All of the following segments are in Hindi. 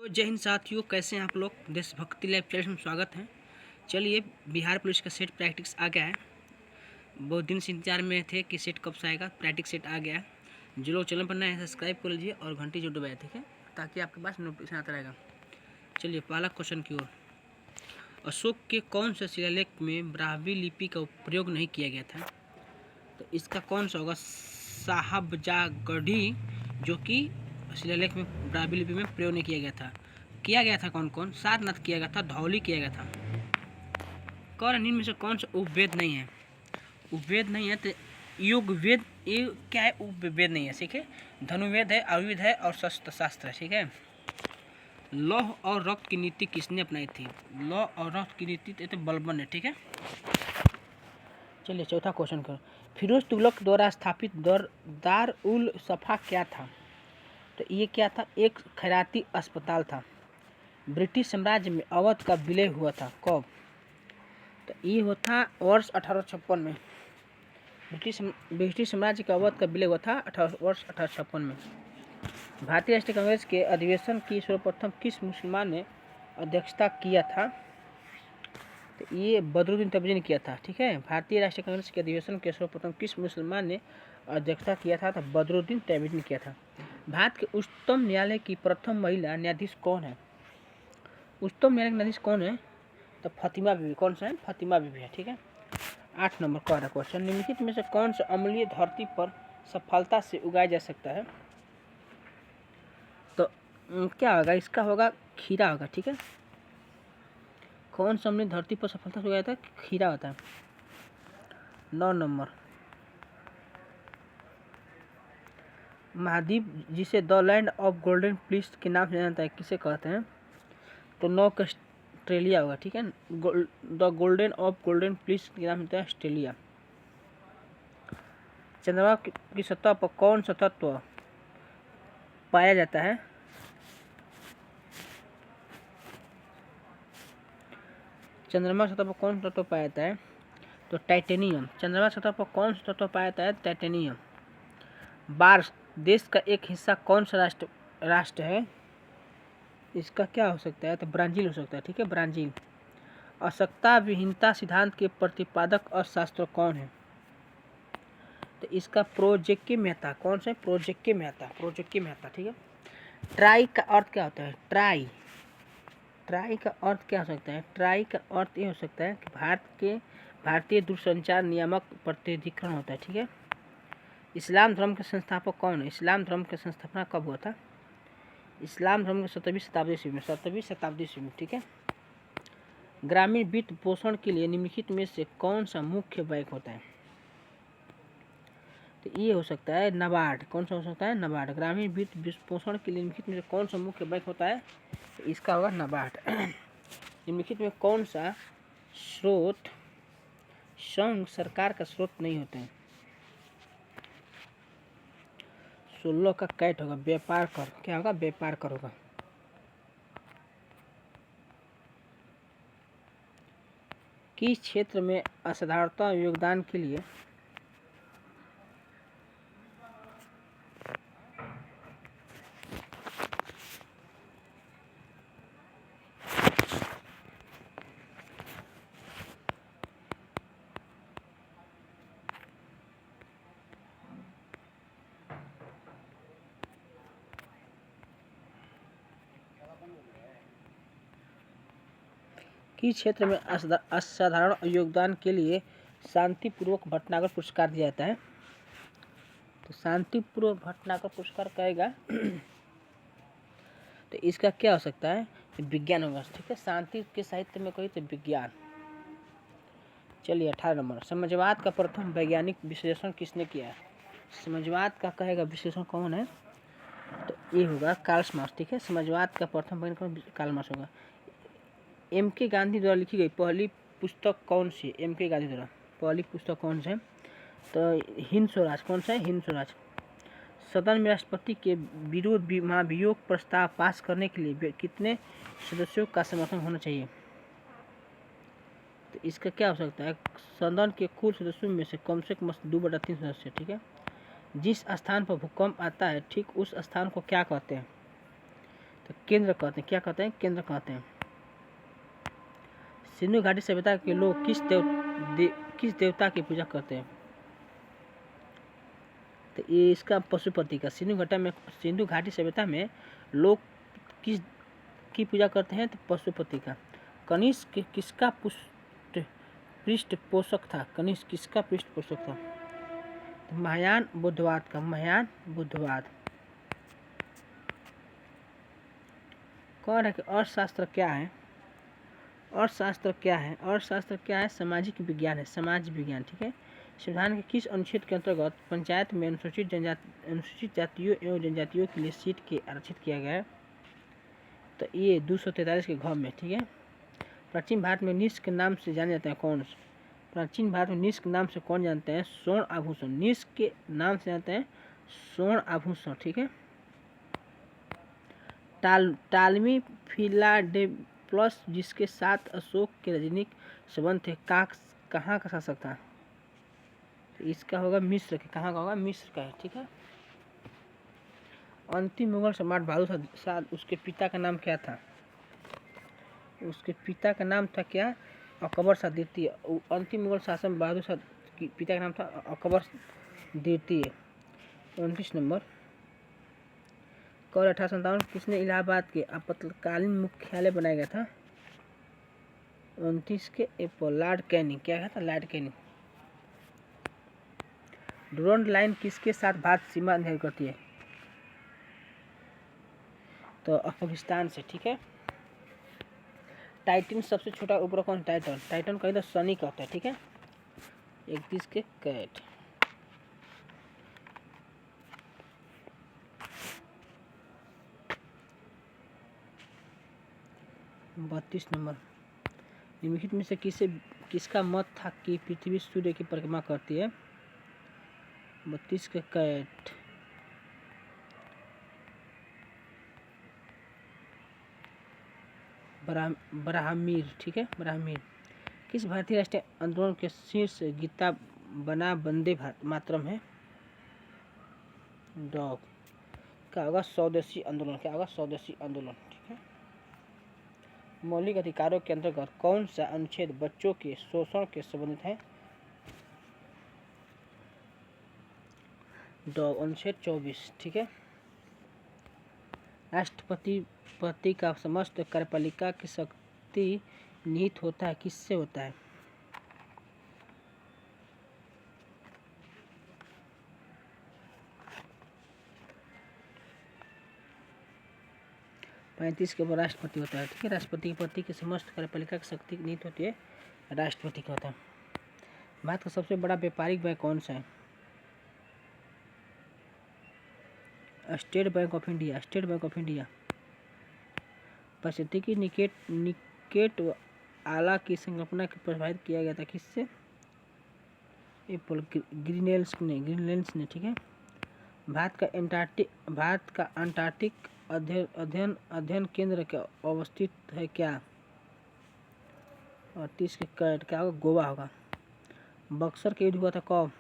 तो जय हिंद साथियों, कैसे हैं आप लोग। देशभक्ति लाइव चैनल में स्वागत है। चलिए, बिहार पुलिस का सेट प्रैक्टिस आ गया है। बहुत दिन से इंतजार में थे कि सेट कब से आएगा। प्रैक्टिस सेट आ गया है। जो लोग चैनल पर नए हैं सब्सक्राइब कर लीजिए और घंटी जो दबाए, ठीक है, ताकि आपके पास नोटिफिकेशन आता रहेगा। चलिए पहला क्वेश्चन की ओर। अशोक के कौन से शिलालेख में ब्राह्मी लिपि का प्रयोग नहीं किया गया था? तो इसका कौन सा होगा? साहबजागढ़ी, जो कि शिलालेख में ब्राह्मी लिपि में प्रयोग नहीं किया गया था। कौन कौन? सारनाथ किया गया था, धौली किया गया था। कौन निम्न में से कौन सा उपवेद नहीं है? उपवेद नहीं है तो युगवेद। ये क्या है? उपवेद नहीं है, ठीक है। धनुर्वेद है, आयुर्वेद है और शस्त्र शास्त्र है, ठीक है। लौह और रक्त की नीति किसने अपनाई थी? लौह और रक्त की नीति तो बलबन है, ठीक है। चलिए चौथा क्वेश्चन करो। फिरोज तुगलक द्वारा स्थापित दार उल सफा क्या था? तो ये क्या था? एक खैराती अस्पताल था। ब्रिटिश साम्राज्य में अवध का विलय हुआ था कब? तो ये हुआ था वर्ष 1856 में। ब्रिटिश साम्राज्य का अवध का विलय हुआ था वर्ष 1856 में। भारतीय राष्ट्रीय कांग्रेस के अधिवेशन की सर्वप्रथम किस मुसलमान ने अध्यक्षता किया था? तो ये बदरुद्दीन तैयब ने किया था, ठीक है। भारतीय राष्ट्रीय कांग्रेस के अधिवेशन के सर्वप्रथम किस मुसलमान ने अध्यक्षता किया था? तो बदरुद्दीन तैयब ने किया था। भारत के उच्चतम न्यायालय की प्रथम महिला न्यायाधीश कौन है? उच्चतम न्यायालय न्यायाधीश कौन है? तो फातिमा बीबी। कौन सा है? फातिमा बीबी है, ठीक है। 8 नंबर का क्वेश्चन। निम्नलिखित में से कौन सा अम्लीय धरती पर सफलता से उगाया जा सकता है? तो क्या होगा? इसका होगा खीरा होगा, ठीक है। कौन सा अम्लीय धरती पर सफलता से उगाया था? खीरा होता है। 9 नंबर। महाद्वीप जिसे the land of golden please के नाम से जाना जाता है, किसे कहते हैं? तो नॉर्थ ऑस्ट्रेलिया होगा, ठीक है। The golden of golden please के नाम होता है ऑस्ट्रेलिया। चंद्रमा की सतह पर कौन सा तत्व पाया जाता है? चंद्रमा की सतह पर कौन सा तत्व पाया जाता है? तो टाइटेनियम। चंद्रमा की सतह पर कौन सा तत्व पाया जाता है? टाइटेनियम। बार्स देश का एक हिस्सा कौन सा राष्ट्र है? इसका क्या हो सकता है? तो ब्राजील हो सकता है, ठीक है, ब्राजील। आवश्यकता विहीनता सिद्धांत के प्रतिपादक अर्थशास्त्र कौन है? तो इसका प्रोजेक्ट मेहता। कौन सा? प्रोजेक्ट मेहता, ठीक है। ट्राई का अर्थ क्या होता है? ट्राई का अर्थ क्या हो सकता है? ट्राई का अर्थ ये हो सकता है कि भारतीय दूरसंचार नियामक प्राधिकरण होता है, ठीक है। इस्लाम धर्म के संस्थापक कौन है? इस्लाम धर्म की संस्थापना कब हुआ था? इस्लाम धर्म के 7वीं शताब्दी ईस्वी में, ठीक है। ग्रामीण वित्त पोषण के लिए निम्नलिखित में से कौन सा मुख्य बैंक होता है? तो ये हो सकता है नाबार्ड। कौन सा हो सकता है? नाबार्ड। ग्रामीण वित्त पोषण के लिए निम्नलिखित में से कौन सा मुख्य बैंक होता है? तो इसका होगा नाबार्ड। निम्नलिखित में कौन सा स्रोत संघ सरकार का स्रोत नहीं होते हैं? 16 का कैट होगा। व्यापार कर। क्या होगा? व्यापार कर होगा। किस क्षेत्र में असाधारणता योगदान के लिए असाधारण योगदान के लिए शांतिपूर्वक भटनागर पुरस्कार दिया जाता है? तो शांतिपूर्वक भटनागर पुरस्कार कहेगा तो इसका क्या हो सकता है? विज्ञान होगा, ठीक है। शांति के साहित्य में कही तो विज्ञान। चलिए 18 नंबर। समाजवाद का प्रथम वैज्ञानिक विश्लेषण किसने किया है? समाजवाद का कहेगा विश्लेषण कौन है? तो ये होगा कार्ल मार्क्स, ठीक है। समाजवाद का प्रथम वैज्ञानिक कार्ल मार्क्स होगा। M.K. गांधी द्वारा लिखी गई पहली पुस्तक कौन सी? M.K. गांधी द्वारा पहली पुस्तक कौन सी? तो हिंद स्वराज। कौन सा है? हिंद स्वराज। सदन में राष्ट्रपति के विरोध महाभियोग प्रस्ताव पास करने के लिए कितने सदस्यों का समर्थन होना चाहिए? तो इसका क्या हो सकता है? सदन के कुल सदस्यों में से कम 2/3 सदस्य, ठीक है। जिस स्थान पर भूकंप आता है ठीक उस स्थान को क्या कहते हैं? तो केंद्र कहते हैं। क्या कहते हैं? केंद्र कहते हैं। सिंधु घाटी सभ्यता के लोग किस देवता की पूजा करते हैं? तो ये इसका पशुपति का। सिंधु घाटी सभ्यता में लोग किस की पूजा करते हैं? तो पशुपति का। कनिष्क किसका पृष्ठपोषक था? कनिष्क किसका पृष्ठपोषक था? तो महायान बुद्धवाद का। महायान बुद्धवाद। कौन है कि अर्थशास्त्र क्या है? अर्थशास्त्र क्या है? अर्थशास्त्र क्या है? सामाजिक विज्ञान है, समाज विज्ञान। ठीक है। संविधान के किस अनुच्छेद के अंतर्गत पंचायत में अनुसूचित जातियों एवं जनजातियों के लिए सीट के आरक्षित किया गया है? तो ये 243 के घ में। ठीक है। प्राचीन भारत में निष्क के नाम से जाने जाते हैं कौन? प्राचीन भारत में निष्क नाम से कौन जानते हैं? स्वर्ण आभूषण। निष्क के नाम से जानते हैं स्वर्ण आभूषण। ठीक है। टालमी फिलाडेल्फस जिसके साथ अशोक के राजनीतिक संबंध थे, कहाँ का शासक था? तो इसका होगा मिस्र के। कहाँ का होगा? मिस्र का है। ठीक है। अंतिम मुगल सम्राट बहादुर शाह, उसके पिता का नाम क्या था? उसके पिता का नाम था क्या? अकबर शाह द्वितीय। अंतिम मुगल शासक बहादुर शाह के पिता का नाम था अकबर द्वितीय। 29 नंबर। कौन 1857 किसने इलाहाबाद के आपातकालीन मुख्यालय बनाया गया था? 29 के अप्रैल। Lord Canning. क्या था? Lord Canning. डुरंड लाइन किसके साथ भारत सीमा निर्धारित करती है? तो अफगानिस्तान से। ठीक है। टाइटन सबसे छोटा उपग्रह कौन? टाइटन कहीं तो सनी का होता है। ठीक है। 31 के कैट। बत्तीस नंबर। निम्नलिखित में से किसका मत था कि पृथ्वी सूर्य की परिक्रमा करती है? 32 के कैट। ब्राह्मीर। ठीक है। ब्राह्मीर। किस भारतीय राष्ट्रीय आंदोलन के शीर्ष गीता बना वंदे मातरम है? डॉग। क्या होगा? स्वदेशी आंदोलन। क्या होगा? स्वदेशी आंदोलन। ठीक है। मौलिक अधिकारों के अंतर्गत कौन सा अनुच्छेद बच्चों के शोषण के संबंधित है? डॉग। अनुच्छेद 24। ठीक है। राष्ट्रपति का समस्त कार्यपालिका की शक्ति निहित होता है किससे होता है? पैंतीस के ऊपर राष्ट्रपति होता है। ठीक है। राष्ट्रपति की समस्त कार्यपालिका की शक्ति निहित होती है राष्ट्रपति का होता है। भारत का सबसे बड़ा व्यापारिक बैंक कौन सा है? State bank of India. State bank of India. पारिस्थितिकी निकेट आला की संकल्पना को प्रभावित किया गया था किससे? ग्रीनलैंड्स ने। ठीक है। भारत का अंटार्कटिक अध्ययन केंद्र क्या अवस्थित है? क्या? 38 के कैट। क्या होगा? गोवा होगा। बक्सर के युद्ध हुआ था कब?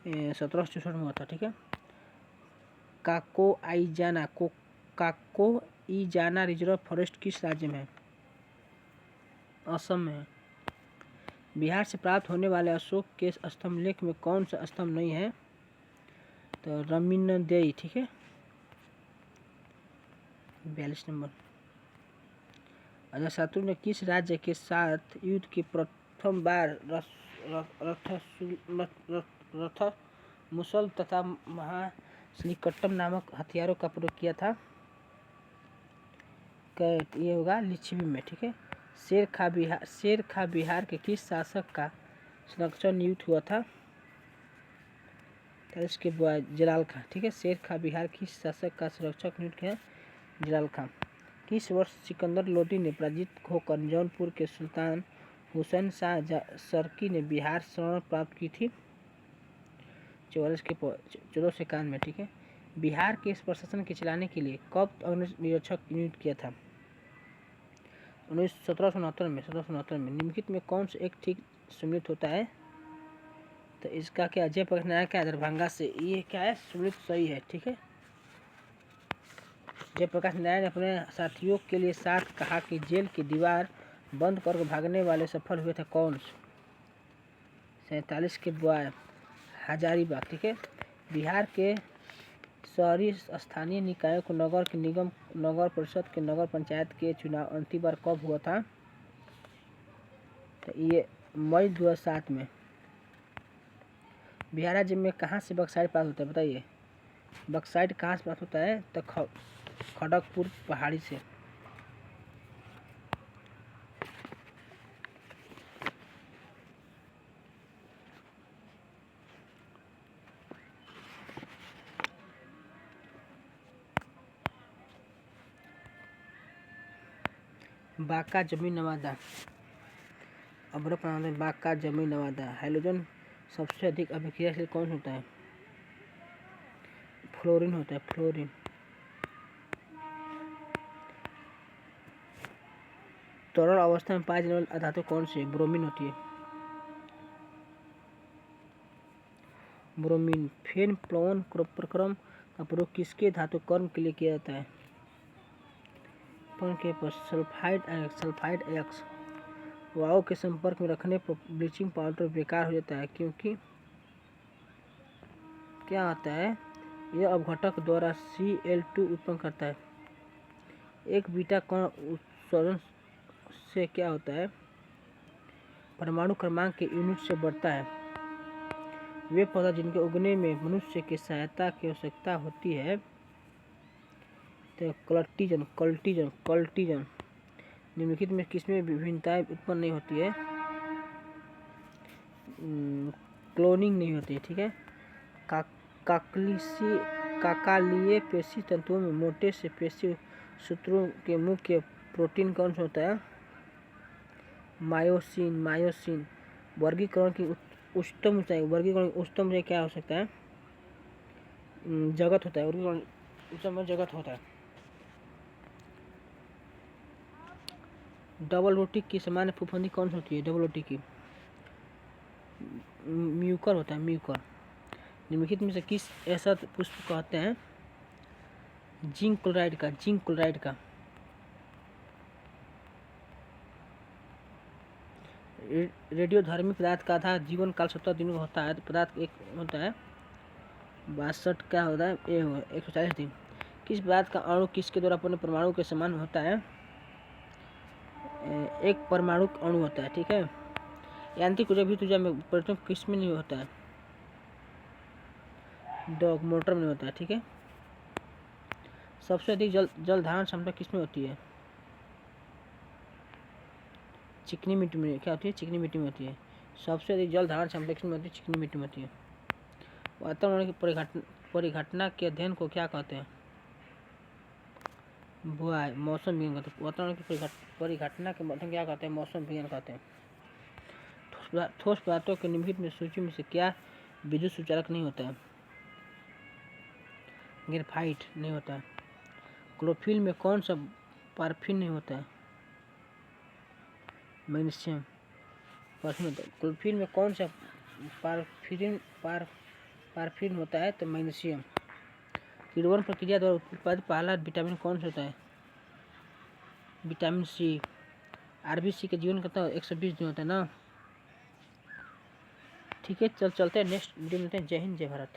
1764 में हुआ था। ठीक है। काकोईजाना रिजर्व फॉरेस्ट किस राज्य में है? असम में है। बिहार से प्राप्त होने वाले अशोक के स्तंभ लेख में कौन सा स्तंभ नहीं है? तो रमिनदेई। ठीक है। 42 नंबर। अजातशत्रु ने किस राज्य के साथ युद्ध की प्रथम बार रथ मुसल तथा महासनिकट्टम नामक हथियारों का प्रयोग किया था? ये होगा लिच्छवी में। ठीक है। शेर खा बिहार के किस शासक का संरक्षण नियुक्त हुआ था? इसके बाद जलाल खां। ठीक है। शेर खा बिहार किस शासक का संरक्षक नियुक्त किया? जलाल खां। किस वर्ष सिकंदर लोदी ने पराजित होकर जौनपुर के सुल्तान हुसैन शाह सर्की ने बिहार शरण प्राप्त की थी? 1451 में। ठीक है। बिहार के इस प्रशासन के चलाने के लिए कब निरीक्षक नियुक्त किया था? 1769 में। निम्नलिखित में कौन सा एक ठीक सम्मिलित होता है? तो इसका क्या जयप्रकाश नारायण क्या है दरभंगा से, ये क्या है सुमित सही है। ठीक है, जयप्रकाश नारायण ने अपने साथियों के लिए साथ कहा कि जेल की दीवार बंद करके भागने वाले सफल हुए थे कौन। 47 के बॉय हजारीबाग। ठीक है, बिहार के शहरी स्थानीय निकायों को नगर के निगम नगर परिषद के नगर पंचायत के चुनाव अंतिम बार कब हुआ था, तो ये मई 2007 में। बिहार राज्य में कहाँ से बक्साइट प्राप्त होता है बताइए। बक्साइट कहाँ से प्राप्त होता है, तो खड़गपुर पहाड़ी से। बांका जमीन नवादा, अभ्रक बांका जमीन नवादा। हाइड्रोजन सबसे अधिक अभिक्रियाशील कौन होता है, फ्लोरीन होता है, फ्लोरीन। तरल अवस्था में पाए जाने वाली धातु कौन सी है, ब्रोमीन होती है, ब्रोमीन। फेन प्लवन प्रक्रम का प्रयोग किसके धातु कर्म के लिए किया जाता है, के पर सल्फाइड एक्स। वायु के संपर्क में रखने पर ब्लीचिंग पाउडर बेकार हो जाता है क्योंकि क्या होता है, यह अपघटक द्वारा Cl2 उत्पन्न करता है। एक बीटा कण उत्सर्जन से क्या होता है, परमाणु क्रमांक के यूनिट से बढ़ता है। वे पौधा जिनके उगने में मनुष्य की सहायता की आवश्यकता होती है, तो कल्टीजन। निम्नलिखित में किसमें विभिन्नताएं उत्पन्न नहीं होती है, क्लोनिंग नहीं होती है। ठीक है, काकालीय पेशी तंतुओं में मोटे से पेशी सूत्रों के मुख्य प्रोटीन कौन सा होता है, मायोसिन। वर्गीकरण की उच्चतम ऊंचाई क्या हो सकता है, जगत होता है, वर्गीकरण उच्चतम जगत होता है। डबल रोटी की सामान्य फफूंदी कौन सी होती है, डबल रोटी की म्यूकर होता है, म्यूकर। निम्नलिखित में से किस ऐसा पुष्प कहते हैं, जिंक क्लोराइड का। रेडियोधर्मी पदार्थ का आधार जीवन काल 17 दिनों का होता है। पदार्थ एक होता है 62 क्या होता है, 140 दिन। किस पदार्थ का अणु किसके द्वारा अपने परमाणु के समान होता है, एक परमाणु अणु होता है। ठीक है, यांत्रिक ऊर्जा विद्युत ऊर्जा में परिवर्तन किस में नहीं होता है, मोटर में होता है। ठीक है, सबसे अधिक जल धारण क्षमता किसमें होती है, चिकनी मिट्टी में। क्या होती है, चिकनी मिट्टी में होती है। सबसे अधिक जल धारण क्षमता किसमें होती है, चिकनी मिट्टी में होती है। वातावरण की परिघटना के अध्ययन को क्या कहते हैं, मौसम विज्ञान कहते हैं। वातावरण की परिघटना के अध्ययन क्या कहते हैं, मौसम विज्ञान कहते हैं। ठोस पदार्थों के निम्नलिखित में सूची में से क्या विद्युत सुचालक नहीं होता है, ग्रेफाइट नहीं होता है। क्लोरोफिल में कौन सा पारफिन नहीं होता है, मैग्नीशियम पारफिन होता है। क्लोरोफिल में कौन सा पारफिन होता है, तो मैग्नीशियम। किण्वन प्रक्रिया द्वारा उत्पादित पहला विटामिन कौन सा होता है, विटामिन सी। आरबीसी के जीवन कितना 120 दिन होता है ना। ठीक है, चलते हैं नेक्स्ट वीडियो में मिलते हैं। जय हिंद जय भारत।